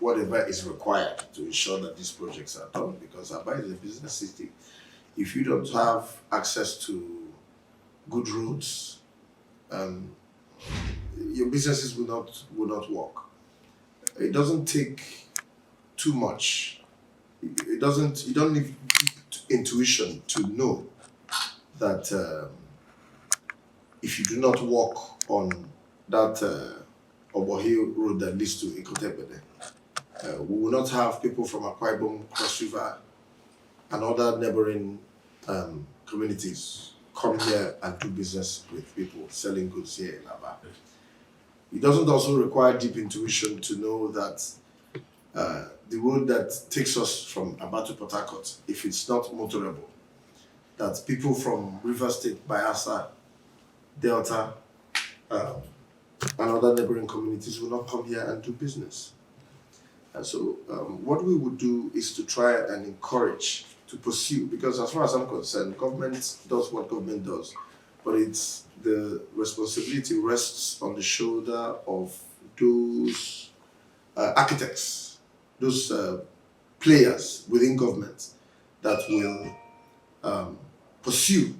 whatever is required to ensure that these projects are done. Because Aba is a business city. If you don't have access to good roads, your businesses will not work. It doesn't take too much. You don't need intuition to know that if you do not walk on that Obohi road that leads to Ikotepede, we will not have people from Akwa Ibom, Cross River, and other neighboring communities come here and do business with people selling goods here in Aba. It doesn't also require deep intuition to know that the road that takes us from Aba to Port Harcourt, if it's not motorable, that people from River State, Bayelsa, Delta, and other neighboring communities will not come here and do business. And so what we would do is to try and encourage, to pursue, because as far as I'm concerned, government does what government does, but it's the responsibility rests on the shoulder of those architects, those players within government that will pursue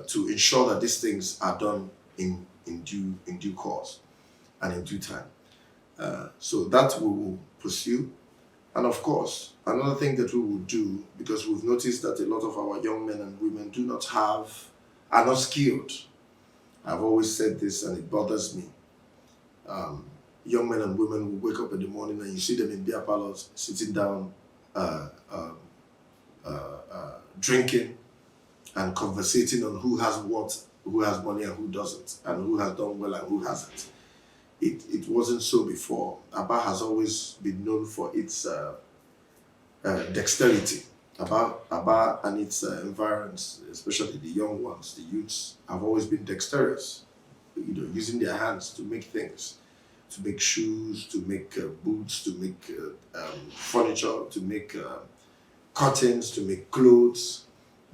to ensure that these things are done in due course and in due time. So that we will pursue. And of course, another thing that we will do, because we've noticed that a lot of our young men and women are not skilled. I've always said this and it bothers me. Young men and women will wake up in the morning and you see them in beer parlors sitting down, drinking and conversating on who has what, who has money and who doesn't, and who has done well and who hasn't. It wasn't so before. Aba has always been known for its dexterity. Aba and its environs, especially the young ones, the youths, have always been dexterous, using their hands to make things, to make shoes, to make boots, to make furniture, to make curtains, to make clothes.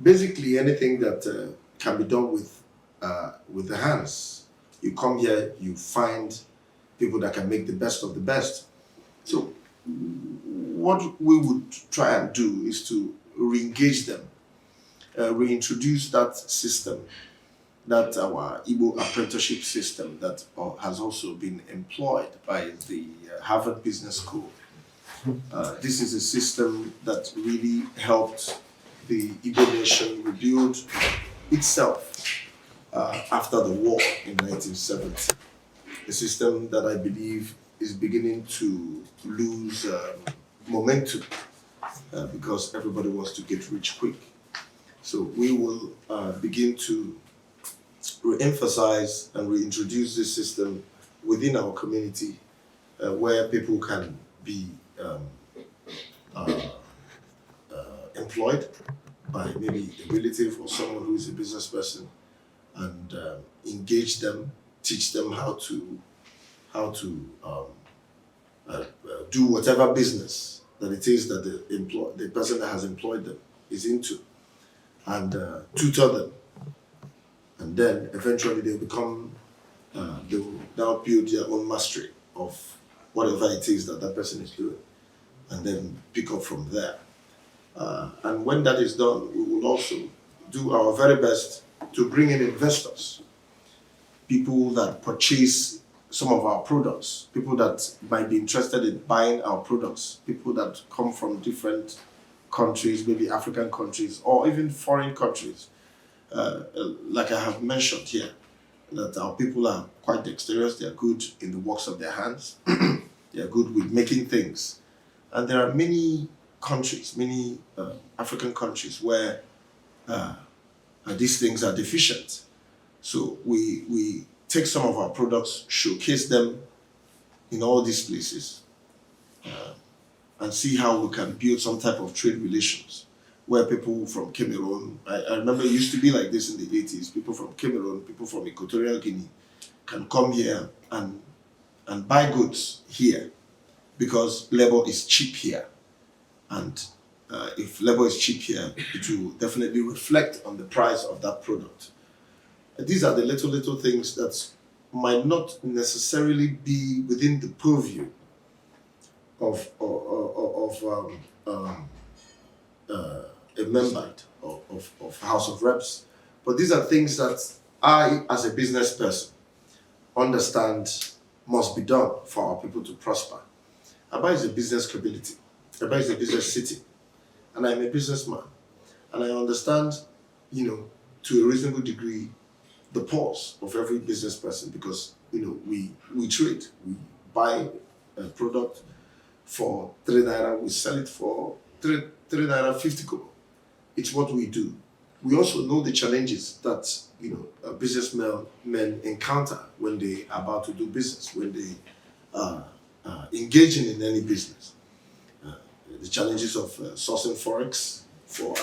Basically anything that can be done with the hands. You come here, you find people that can make the best of the best. So what we would try and do is to re-engage them, reintroduce that system, that our Igbo apprenticeship system that has also been employed by the Harvard Business School. This is a system that really helped the Igbo nation rebuild itself after the war in 1970. A system that I believe is beginning to lose momentum because everybody wants to get rich quick. So we will begin to re-emphasize and reintroduce this system within our community where people can be employed by maybe a relative or someone who is a business person, and engage them, teach them how to do whatever business that it is that the person that has employed them is into, and tutor them, and then eventually they will now build their own mastery of whatever it is that that person is doing, and then pick up from there. And when that is done, we will also do our very best to bring in investors, people that purchase some of our products, people that might be interested in buying our products, people that come from different countries, maybe African countries, or even foreign countries. Like I have mentioned here, that our people are quite dexterous, they are good in the works of their hands, they are good with making things. And there are many countries, many African countries where these things are deficient. So we take some of our products, showcase them in all these places, and see how we can build some type of trade relations where people from Cameroon, I remember it used to be like this in the 80s, people from Cameroon, people from Equatorial Guinea can come here and buy goods here because labor is cheap here. And if labor is cheap here, it will definitely reflect on the price of that product. And these are the little things that might not necessarily be within the purview a member of House of Reps. But these are things that I, as a business person, understand must be done for our people to prosper. Aba is a business community. Aba is a business city. And I'm a businessman. And I understand, to a reasonable degree, the pulse of every business person, because, we trade. We buy a product for 3 naira, we sell it for 3 naira 50 kobo. It's what we do. We also know the challenges that businessmen encounter when they are about to do business, when they are engaging in any business. The challenges of sourcing forex for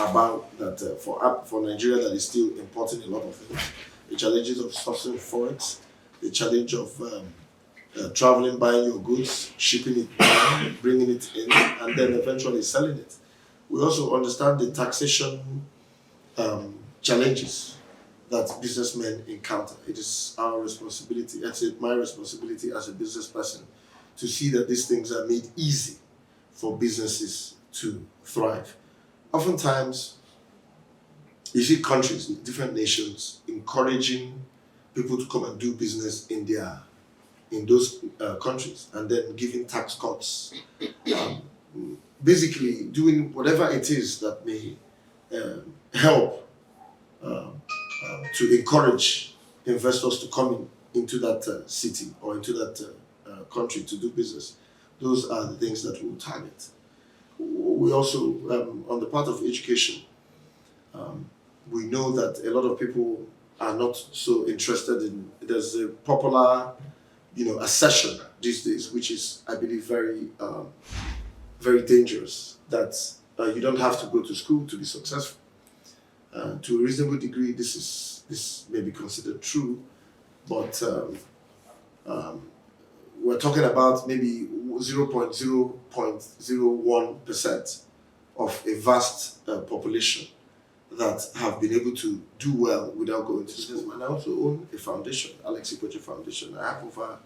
for Nigeria that is still importing a lot of things. The challenges of sourcing forex, the challenge of traveling, buying your goods, shipping it down, bringing it in, and then eventually selling it. We also understand the taxation challenges that businessmen encounter. It is our responsibility, it's my responsibility as a business person, to see that these things are made easy for businesses to thrive. Oftentimes, you see countries, different nations, encouraging people to come and do business in those countries, and then giving tax cuts, basically doing whatever it is that may help to encourage investors to come into that city or into that country to do business. Those are the things that we will target. We also, on the part of education, we know that a lot of people are not so interested in. There's a popular, assertion these days, which is, I believe, very, very dangerous. That you don't have to go to school to be successful. To a reasonable degree, this may be considered true, but we're talking about maybe 0.01% of a vast population that have been able to do well without going to school. And I also own a foundation, Alex Ifeanyi Foundation. I have over,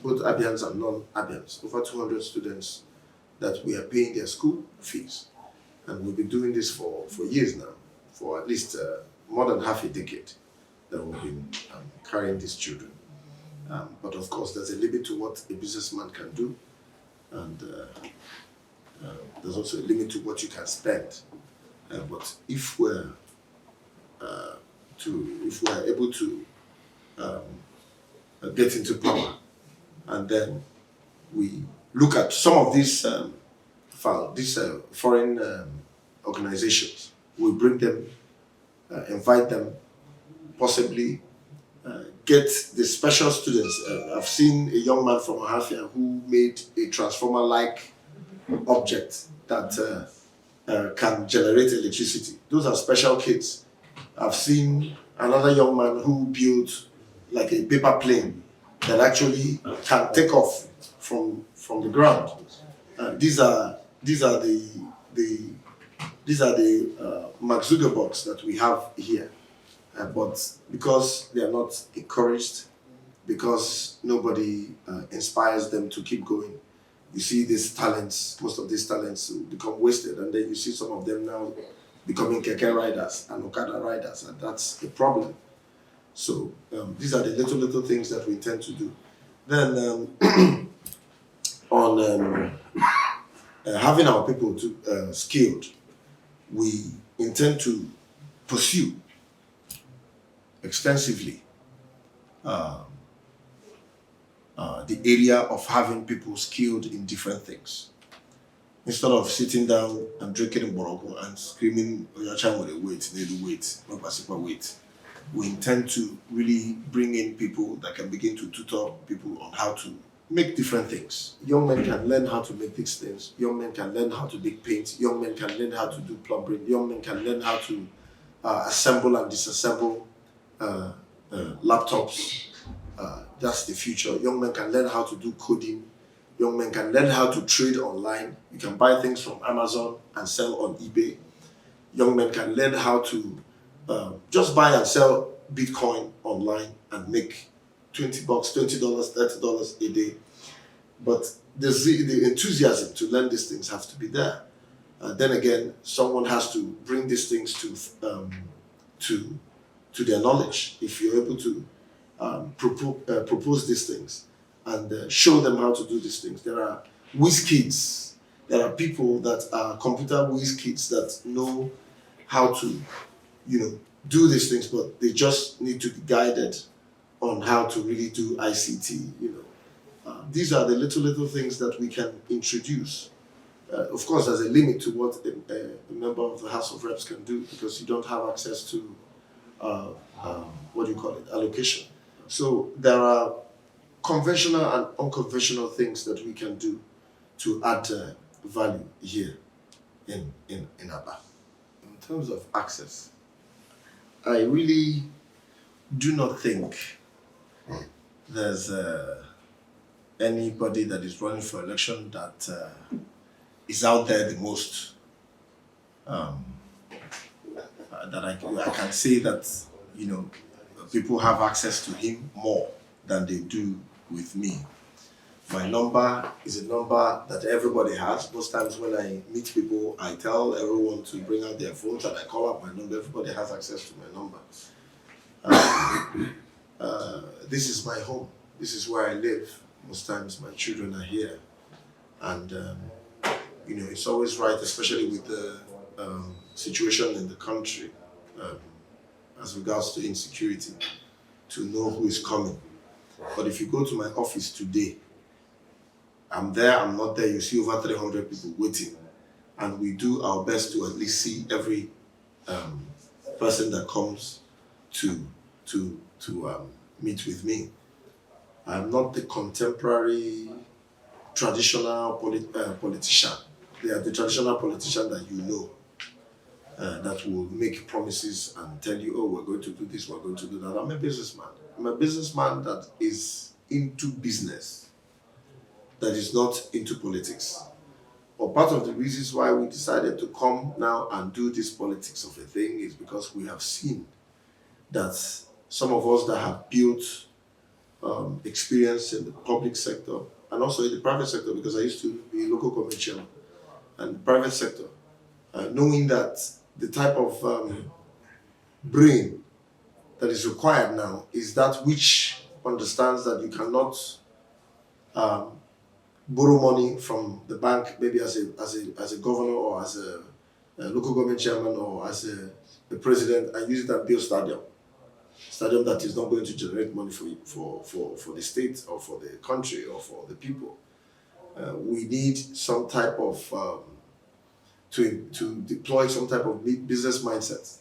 both Abians and non-Abians, over 200 students that we are paying their school fees. And we've been doing this for years now, for at least more than half a decade that we've been carrying these children. But of course, there's a limit to what a businessman can do, and there's also a limit to what you can spend. But if we're able to get into power, and then we look at some of these foreign organizations, we bring them, invite them, possibly get the special students. I've seen a young man from Ahafia who made a transformer-like object that can generate electricity. Those are special kids. I've seen another young man who built like a paper plane that actually can take off from the ground. These are the Mark Zuckerbergs that we have here. But because they are not encouraged, because nobody inspires them to keep going, you see these talents, most of these talents become wasted, and then you see some of them now becoming keke riders and okada riders, and that's a problem. So these are the little things that we intend to do. Then on having our people skilled, we intend to pursue extensively the area of having people skilled in different things. Instead of sitting down and drinking Boroko and screaming, wait, we intend to really bring in people that can begin to tutor people on how to make different things. Young men can learn how to make these things. Young men can learn how to make paint. Young men can learn how to do plumbing. Young men can learn how to assemble and disassemble laptops. That's the future. Young men can learn how to do coding. Young men can learn how to trade online. You can buy things from Amazon and sell on eBay. Young men can learn how to just buy and sell Bitcoin online and make $20, $20, $30 a day. But the enthusiasm to learn these things have to be there. Then again, someone has to bring these things to their knowledge. If you're able to propose these things and show them how to do these things, there are whiz kids. There are people that are computer whiz kids that know how to, do these things, but they just need to be guided on how to really do ICT. These are the little things that we can introduce. Of course, there's a limit to what a member of the House of Reps can do because you don't have access to allocation. So there are conventional and unconventional things that we can do to add value here in Aba. In terms of access, I really do not think there's anybody that is running for election that is out there the most. That I can say that people have access to him more than they do with me. My number is a number that everybody has. Most times when I meet people, I tell everyone to bring out their phones and I call up my number. Everybody has access to my number. This is my home. This is where I live. Most times my children are here. And, it's always right, especially with the situation in the country as regards to insecurity, to know who is coming. But if you go to my office today, I'm there, I'm not there, you see over 300 people waiting. And we do our best to at least see every person that comes to meet with me. I'm not the contemporary traditional politician. They are the traditional politician that that will make promises and tell you, oh, we're going to do this, we're going to do that. I'm a businessman. I'm a businessman that is into business, that is not into politics. But part of the reasons why we decided to come now and do this politics of a thing is because we have seen that some of us that have built experience in the public sector and also in the private sector, because I used to be a local government chairman and the private sector, knowing that the type of brain that is required now is that which understands that you cannot borrow money from the bank, maybe as a governor or as a local government chairman or as a president, and use it and build stadium that is not going to generate money for the state or for the country or for the people. We need some type of to deploy some type of business mindset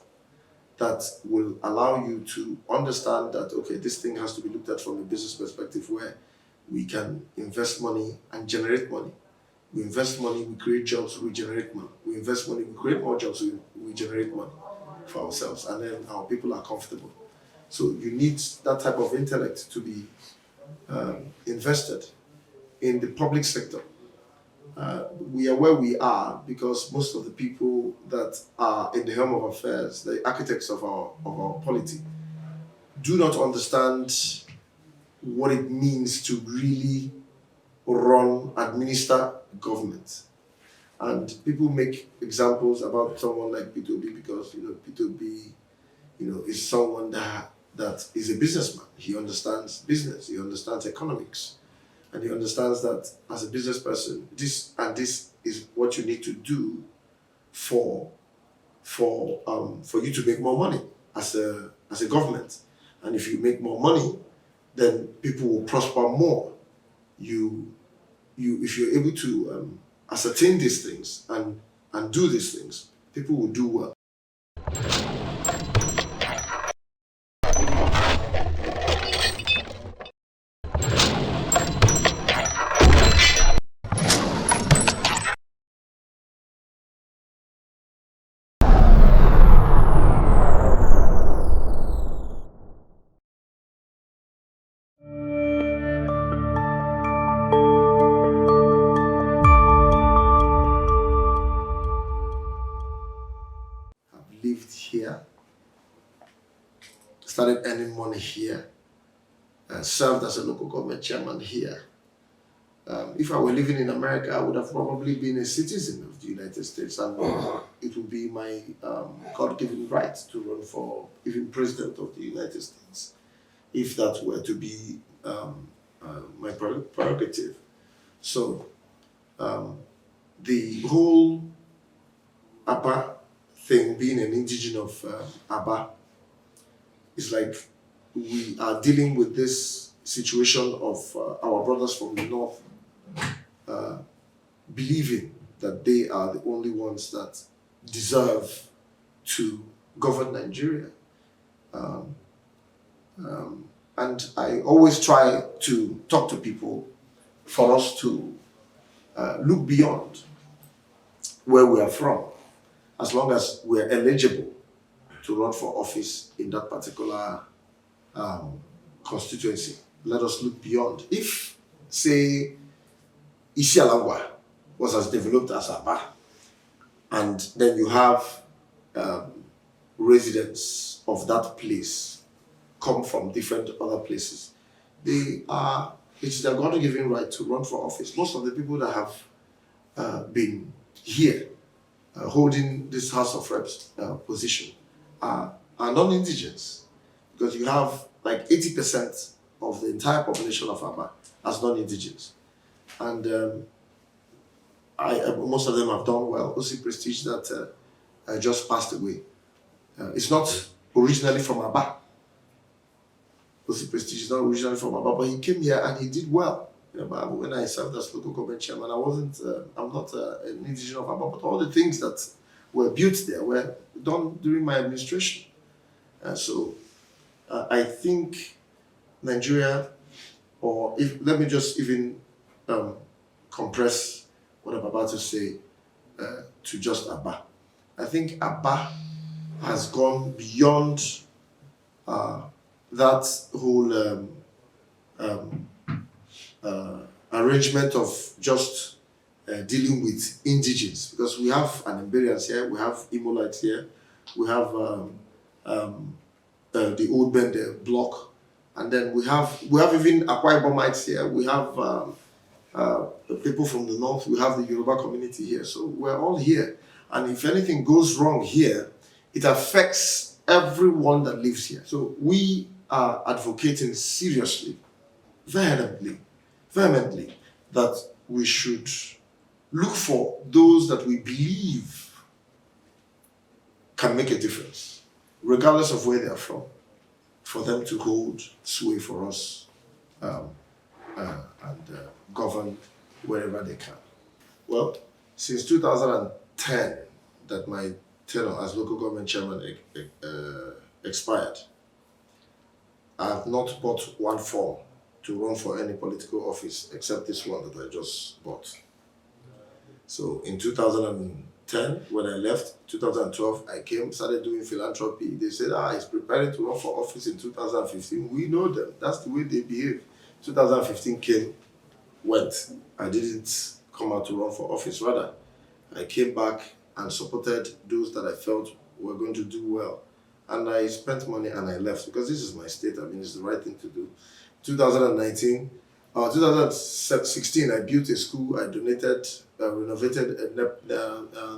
that will allow you to understand that, okay, this thing has to be looked at from a business perspective where we can invest money and generate money. We invest money, we create jobs, we generate money. We invest money, we create more jobs, we generate money for ourselves, and then our people are comfortable. So you need that type of intellect to be invested in the public sector. We are where we are because most of the people that are in the helm of affairs, the architects of our polity, do not understand what it means to really administer government. And people make examples about someone like P2B because P2B is someone that is a businessman. He understands business, he understands economics, and he understands that as a business person, this is what you need to do for you to make more money as a government. And if you make more money, then people will prosper more. If you're able to ascertain these things and do these things, people will do well. Lived here, started earning money here, served as a local government chairman here, If I were living in America, I would have probably been a citizen of the United States, and it would be my God-given right to run for even president of the United States, if that were to be my prerogative. So the whole Aba thing, being an indigenous of Aba, is like we are dealing with this situation of our brothers from the north believing that they are the only ones that deserve to govern Nigeria. And I always try to talk to people for us to look beyond where we are from, as long as we're eligible to run for office in that particular constituency. Let us look beyond. If, say, Isialangwa was as developed as Aba, and then you have residents of that place come from different other places, it's their God-given right to run for office. Most of the people that have been here holding this House of Reps position are non-indigens, because you have like 80% of the entire population of Aba as non-indigens. And most of them have done well. OC Prestige that just passed away. It's not originally from Aba. OC Prestige is not originally from Aba, but he came here and he did well. You know, but when I served as local government chairman, I'm not an indigenous of Aba, but all the things that were built there were done during my administration. So I think Nigeria, let me just even compress what I'm about to say to just Aba. I think Aba has gone beyond that whole arrangement of just dealing with indigenes, because we have Anambarians here, we have Imolites here, we have the Old Bende block, and then we have even Akwa Ibomites here, we have people from the north, we have the Yoruba community here, so we're all here. And if anything goes wrong here, it affects everyone that lives here. So we are advocating seriously, vehemently, that we should look for those that we believe can make a difference, regardless of where they are from, for them to hold sway for us and govern wherever they can. Well, since 2010 that my tenure as local government chairman expired, I have not bought one form to run for any political office except this one that I just bought. So in 2010, when I left, 2012, I came, started doing philanthropy. They said, he's preparing to run for office in 2015. We know them. That's the way they behave. 2015 came, went. I didn't come out to run for office. Rather, I came back and supported those that I felt were going to do well. And I spent money and I left, because this is my state. I mean, it's the right thing to do. 2016, I built a school. I donated, renovated a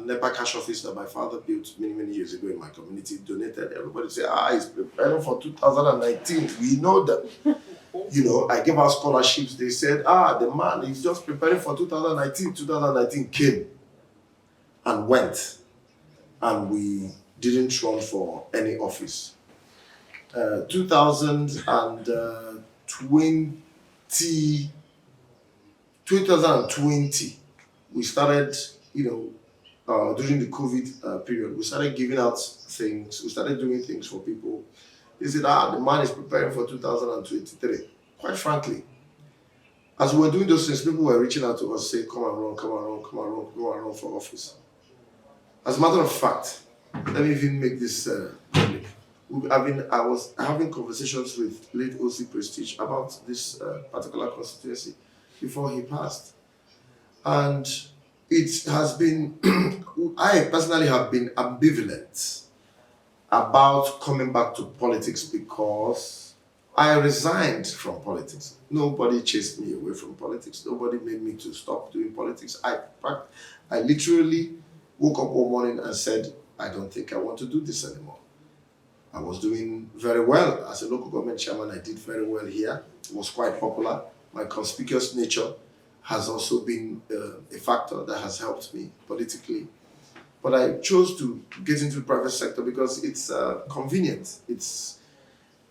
NEPA cash office that my father built many years ago in my community. Donated. Everybody said, he's preparing for 2019. We know that. You know, I gave out scholarships. They said, the man is just preparing for 2019. 2019 came and went, and we didn't run for any office. 2020, we started, during the COVID period, we started giving out things, we started doing things for people. They said, the man is preparing for 2023. Quite frankly, as we were doing those things, people were reaching out to us, say, come and run for office. As a matter of fact, let me even make this public. I was having conversations with late OC Prestige about this particular constituency before he passed. And it has been, I personally have been ambivalent about coming back to politics, because I resigned from politics. Nobody chased me away from politics. Nobody made me to stop doing politics. I literally woke up one morning and said, I don't think I want to do this anymore. I was doing very well as a local government chairman. I did very well here. It was quite popular. My conspicuous nature has also been a factor that has helped me politically. But I chose to get into the private sector because it's convenient. It's,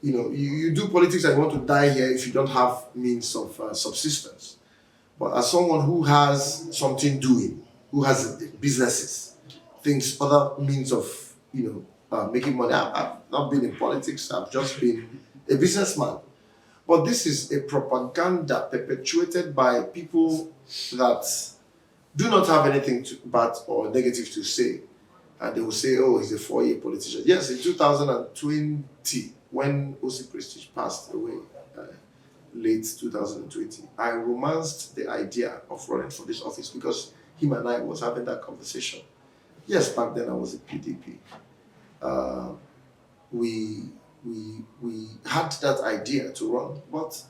you do politics and you want to die here if you don't have means of subsistence. But as someone who has something doing, who has businesses, things, other means of, making money. I've not been in politics. I've just been a businessman. But this is a propaganda perpetuated by people that do not have anything bad or negative to say. And they will say, oh, he's a 4-year politician. Yes, in 2020, when O.C. Prestige passed away, late 2020, I romanced the idea of running for this office because him and I was having that conversation. Yes, back then I was a PDP. We had that idea to run, but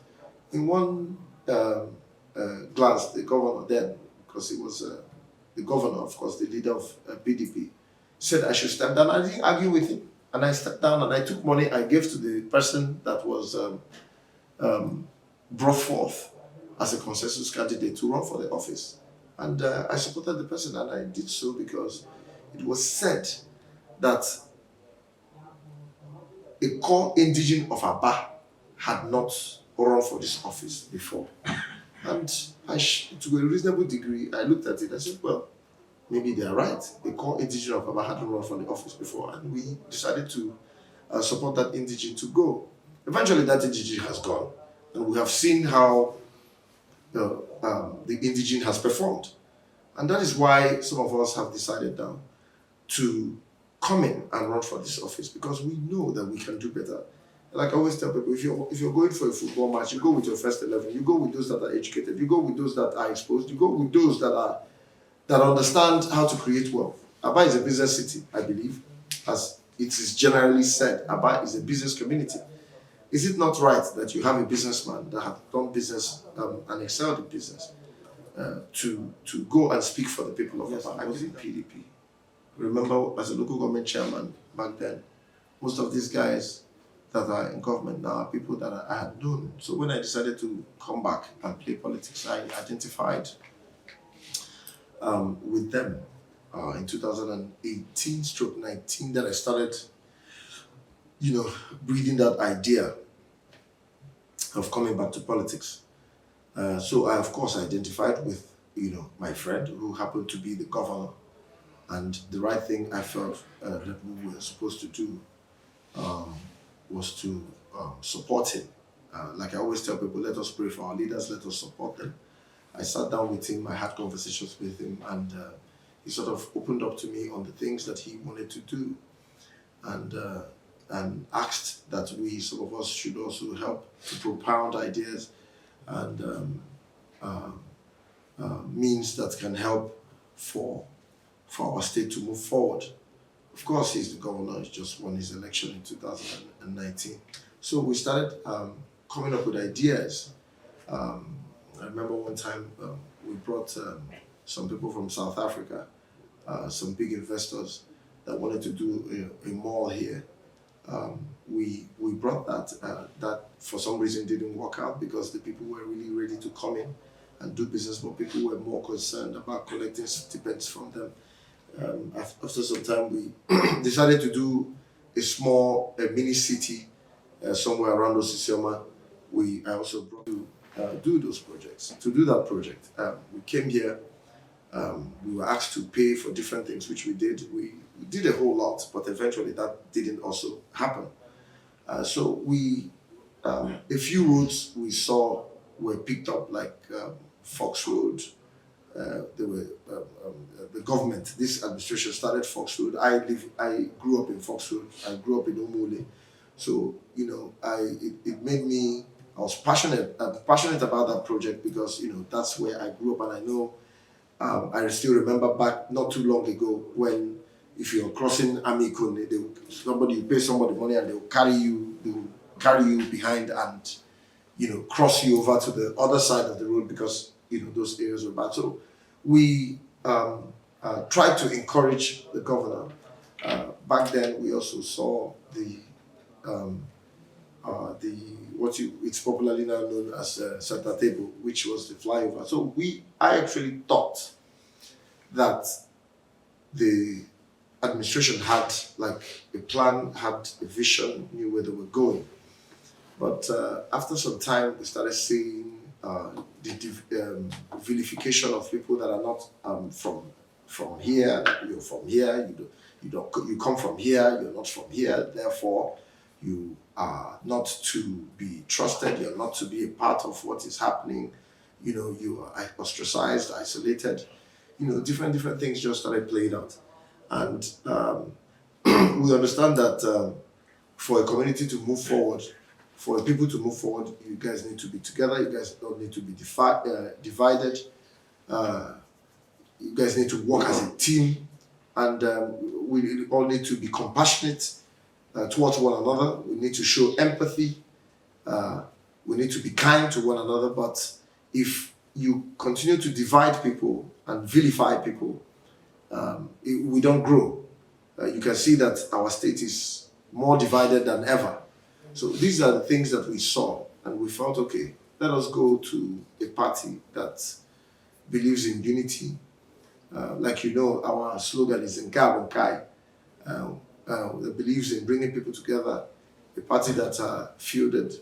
in one glance, the governor then, because he was the governor, of course, the leader of PDP, said I should step down. I didn't argue with him, and I stepped down and I took money I gave to the person that was brought forth as a consensus candidate to run for the office. And I supported the person, and I did so because it was said that a core indigene of Aba had not run for this office before. And to a reasonable degree, I looked at it and said, well, maybe they are right. A core indigene of Aba hadn't run for the office before, and we decided to support that indigene to go. Eventually, that indigene has gone, and we have seen how the indigene has performed. And that is why some of us have decided now to come in and run for this office, because we know that we can do better. Like I always tell people, if you're going for a football match, you go with your first 11. You go with those that are educated. You go with those that are exposed. You go with those that understand how to create wealth. Aba is a business city, I believe, as it is generally said. Aba is a business community. Is it not right that you have a businessman that has done business and excelled in business to go and speak for the people of Aba? I was in PDP. Remember, as a local government chairman back then, most of these guys that are in government now are people that I had known. So when I decided to come back and play politics, I identified with them in 2018/19 that I started, breathing that idea of coming back to politics. So I, of course, identified with, my friend who happened to be the governor. And the right thing I felt that we were supposed to do was to support him. Like I always tell people, let us pray for our leaders, let us support them. I sat down with him, I had conversations with him, and he sort of opened up to me on the things that he wanted to do, and asked that some of us should also help to propound ideas and means that can help for our state to move forward. Of course, he's the governor, he just won his election in 2019. So we started coming up with ideas. I remember one time we brought some people from South Africa, some big investors that wanted to do a mall here. We brought that for some reason didn't work out because the people were really ready to come in and do business, but people were more concerned about collecting stipends from them. After some time, we decided to do a mini city somewhere around Osisioma. I also brought to do those projects. To do that project, we came here. We were asked to pay for different things, which we did. We did a whole lot, but eventually that didn't also happen. So a few roads we saw were picked up, like Fox Road. The government, this administration started Fox Road. I grew up in Fox Road. I grew up in Omole. So, it made me, I was passionate about that project because, that's where I grew up, and I know, I still remember back not too long ago when if you're crossing Amikon, you pay somebody money and they'll carry you, they'll carry you behind and, cross you over to the other side of the road because, those areas were bad. So we tried to encourage the governor. Back then, we also saw it's popularly now known as Santa Table, which was the flyover. So I actually thought that the administration had like a plan, had a vision, knew where they were going. But after some time, we started seeing the vilification of people that are not from here. You're from here. You come from here. You're not from here. Therefore, you are not to be trusted. You're not to be a part of what is happening. You are ostracized, isolated. Different things just started playing out. And we understand that for a community to move forward, for people to move forward, you guys need to be together. You guys don't need to be divided. You guys need to work as a team. And we all need to be compassionate towards one another. We need to show empathy. We need to be kind to one another. But if you continue to divide people and vilify people, we don't grow. You can see that our state is more divided than ever. So these are the things that we saw, and we felt, okay, let us go to a party that believes in unity. Like our slogan is Nkab Nkai, that believes in bringing people together. A party that fielded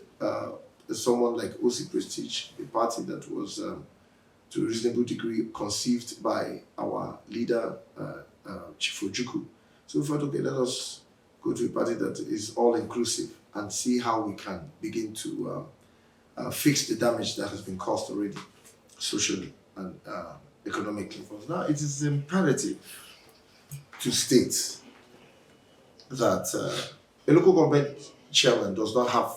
someone like O.C. Prestige, a party that was to a reasonable degree conceived by our leader, Chief Ojukwu. So we thought, okay, let us go to a party that is all-inclusive and see how we can begin to fix the damage that has been caused already, socially and economically. Now, it is imperative to state that a local government chairman does not have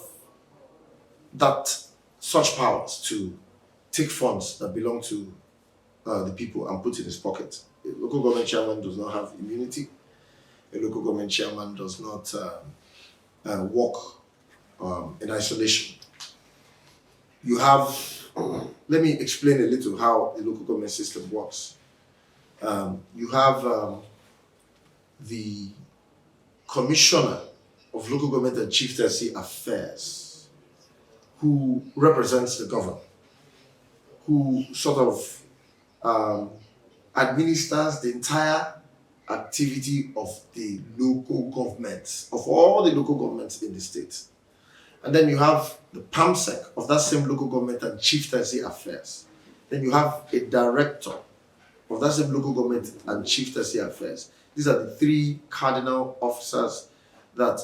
such powers to take funds that belong to the people and put in his pocket. A local government chairman does not have immunity. A local government chairman does not work in isolation. You have, let me explain a little how the local government system works. You have the Commissioner of Local Government and Chieftaincy Affairs, who represents the governor, who sort of administers the entire activity of the local governments, of all the local governments in the state. And then you have the PAMSEC of that same local government and chieftaincy affairs. Then you have a director of that same local government and chieftaincy affairs. These are the three cardinal officers that,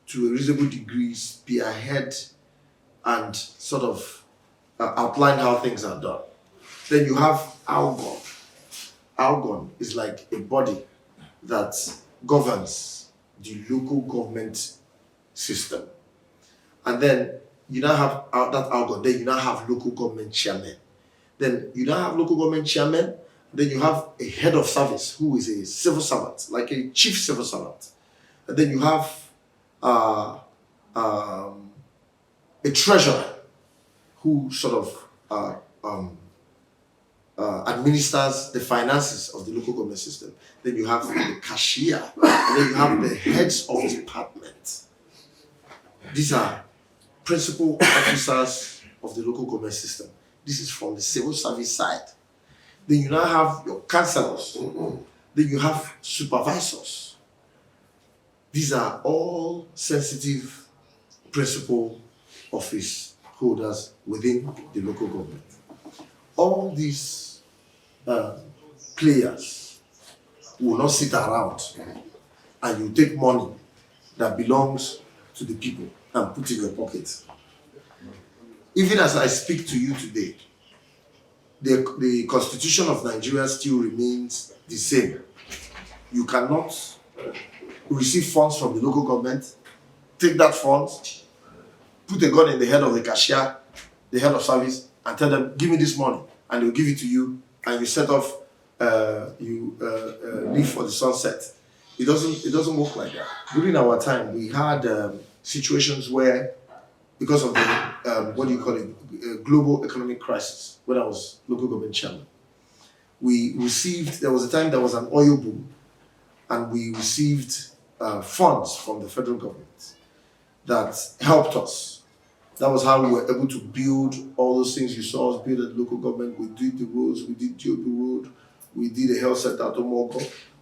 to a reasonable degree, spearhead and sort of outline how things are done. Then you have ALGON. ALGON is like a body that governs the local government system. And then you now have that ALGON, then you now have local government chairman. Then you now have local government chairman, then you have a head of service who is a civil servant, like a chief civil servant. And then you have a treasurer who sort of administers the finances of the local government system. Then you have the cashier, and then you have the heads of department. These are principal officers of the local government system. This is from the civil service side. Then you now have your councillors. Then you have supervisors. These are all sensitive principal office holders within the local government. All these players will not sit around and you take money that belongs to the people and put in your pocket. Even as I speak to you today, the Constitution of Nigeria still remains the same. You cannot receive funds from the local government, take that funds, put a gun in the head of the cashier, the head of service, and tell them, give me this money, and they'll give it to you, and you set off, leave for the sunset. It doesn't work like that. During our time, we had situations where because of the, what do you call it, global economic crisis, when I was local government chairman. We received, there was a time there was an oil boom, and we received funds from the federal government that helped us. That was how we were able to build all those things you saw us build at local government. We did the roads, we did GOP Road, we did a health center at Omogo,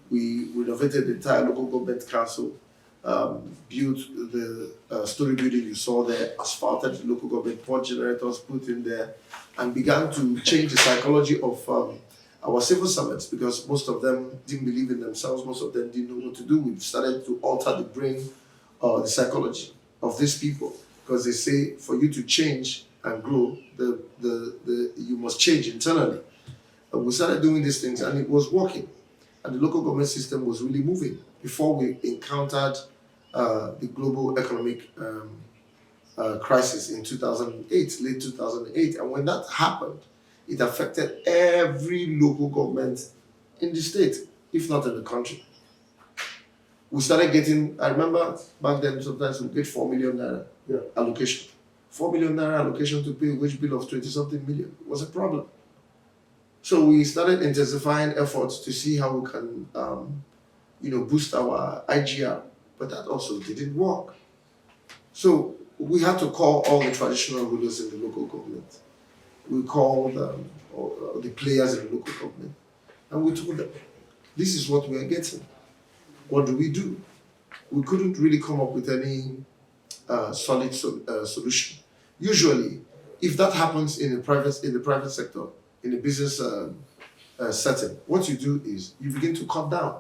we renovated the entire local government council, built the story building you saw there, asphalted the local government, port generators put in there, and began to change the psychology of our civil servants, because most of them didn't believe in themselves, most of them didn't know what to do. We started to alter the brain, the psychology of these people, because they say for you to change and grow, you must change internally. And we started doing these things, and it was working, and the local government system was really moving before we encountered the global economic crisis in 2008, late 2008. And when that happened, it affected every local government in the state, if not in the country. We started getting, I remember back then, sometimes we get 4 million naira allocation. 4 million naira allocation to pay a wage bill of 20-something million was a problem. So we started intensifying efforts to see how we can, boost our IGR, but that also didn't work. So we had to call all the traditional rulers in the local government. We called the players in the local government, and we told them, this is what we are getting. What do? We couldn't really come up with any solid solution. Usually, if that happens in the private sector, in a business setting, what you do is you begin to cut down.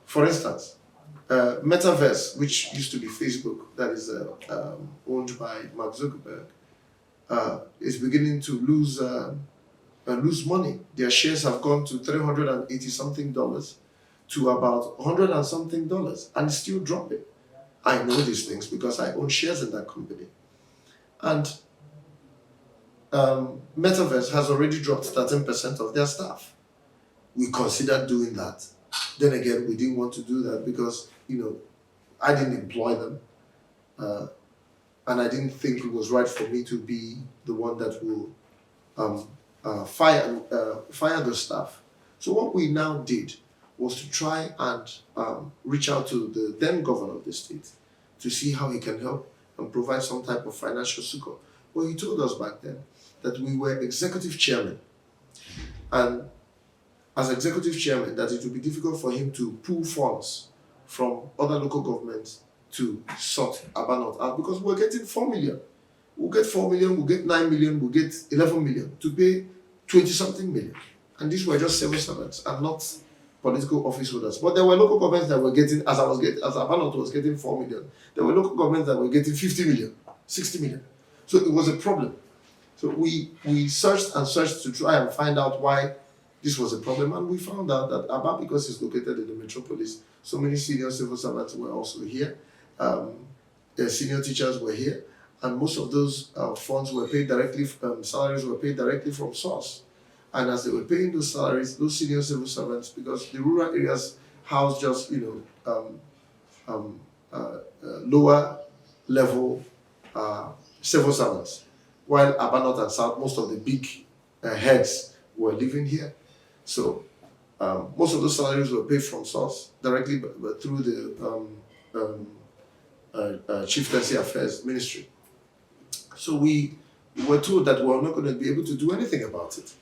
For instance, Metaverse, which used to be Facebook, that is owned by Mark Zuckerberg, is beginning to lose money. Their shares have gone to $380-something to about $100 and something, and it's still dropping. I know these things because I own shares in that company. And Metaverse has already dropped 13% of their staff. We considered doing that. Then again, we didn't want to do that because, I didn't employ them. And I didn't think it was right for me to be the one that will fire the staff. So what we now did was to try and reach out to the then governor of the state to see how he can help and provide some type of financial succor. Well, he told us back then that we were executive chairman, and as executive chairman, that it would be difficult for him to pull funds from other local governments to sort Abanot out, because we're getting 4 million. We'll get 4 million, we'll get 9 million, we'll get 11 million to pay 20-something million. And these were just civil servants and not political office holders. But there were local governments that were getting, as Abanot was getting 4 million, there were local governments that were getting 50 million, 60 million. So it was a problem. So we searched and searched to try and find out why this was a problem, and we found out that Aba, because it's located in the metropolis, so many senior civil servants were also here. The senior teachers were here, and most of those funds were paid directly, salaries were paid directly from source. And as they were paying those salaries, those senior civil servants, because the rural areas house just, lower level civil servants, while Abanot and South, most of the big heads were living here. So most of those salaries were paid from source directly, but through the Chieftaincy Affairs Ministry. So we were told that we were not going to be able to do anything about it.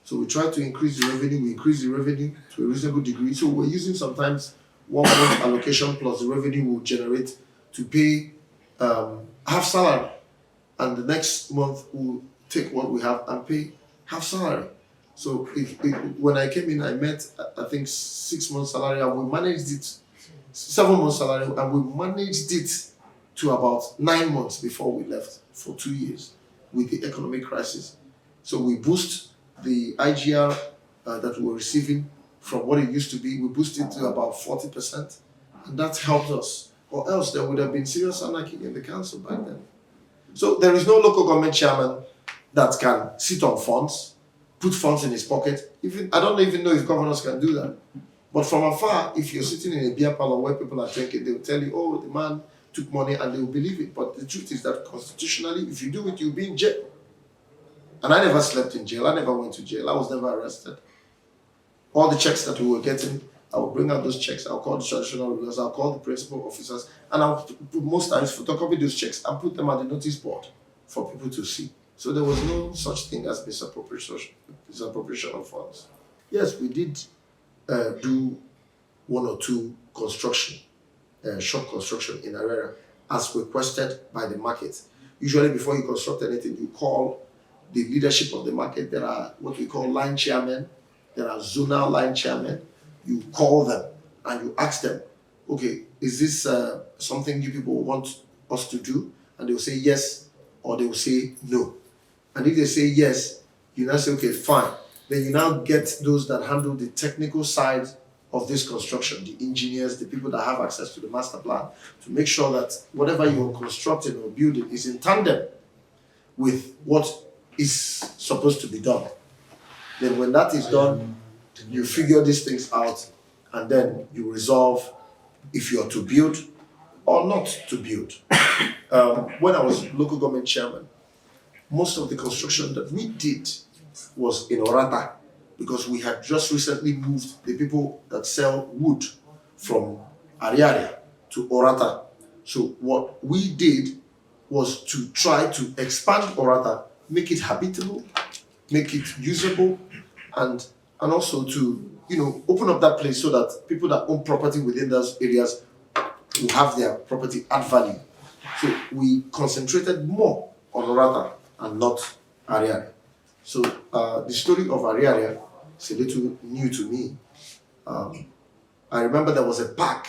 So we tried to increase the revenue. We increased the revenue to a reasonable degree. So we're using sometimes 1 month allocation plus the revenue we'll generate to pay half salary. And the next month we'll take what we have and pay half salary. So when I came in, I met, I think, 6 months salary, and we managed it, 7 months salary, and we managed it to about 9 months before we left for 2 years with the economic crisis. So we boost the IGR that we were receiving from what it used to be, we boosted it to about 40%, and that helped us. Or else there would have been serious anarchy in the council back then. So there is no local government chairman that can sit on funds, put funds in his pocket. I don't even know if governors can do that. But from afar, if you're sitting in a beer parlor where people are drinking, they will tell you, oh, the man took money and they will believe it. But the truth is that constitutionally, if you do it, you'll be in jail. And I never slept in jail. I never went to jail. I was never arrested. All the checks that we were getting, I would bring out those checks. I'll call the traditional rulers. I'll call the principal officers. And I'll most times photocopy those checks and put them on the notice board for people to see. So there was no such thing as misappropriation of funds. Yes, we did do one or two construction, shop construction in Arera as requested by the market. Usually before you construct anything, you call the leadership of the market. There are what we call line chairmen. There are zonal line chairmen. You call them and you ask them, okay, is this something you people want us to do? And they will say yes, or they will say no. And if they say yes, you now say, okay, fine. Then you now get those that handle the technical side of this construction, the engineers, the people that have access to the master plan, to make sure that whatever you're constructing or building is in tandem with what is supposed to be done. Then when that is done, you figure these things out and then you resolve if you're to build or not to build. When I was local government chairman, most of the construction that we did was in Orata because we had just recently moved the people that sell wood from Ariaria to Orata. So what we did was to try to expand Orata, make it habitable, make it usable, and also to open up that place so that people that own property within those areas will have their property add value. So we concentrated more on Orata and not Ariaria. So the story of Ariaria is a little new to me. I remember there was a park.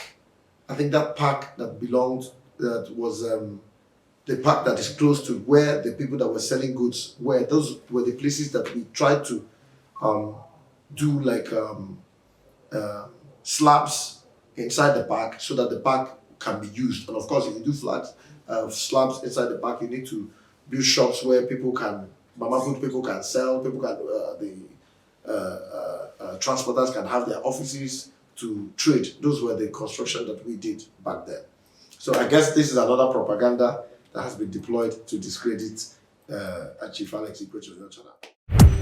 I think that park that was the park that is close to where the people that were selling goods were. Those were the places that we tried to do like slabs inside the park so that the park can be used. And of course, if you do slabs inside the park, you need to build shops where people can sell, transporters can have their offices to trade. Those were the construction that we did back then. So I guess this is another propaganda that has been deployed to discredit Chief Alex Ifeanyi Ikwecheghi.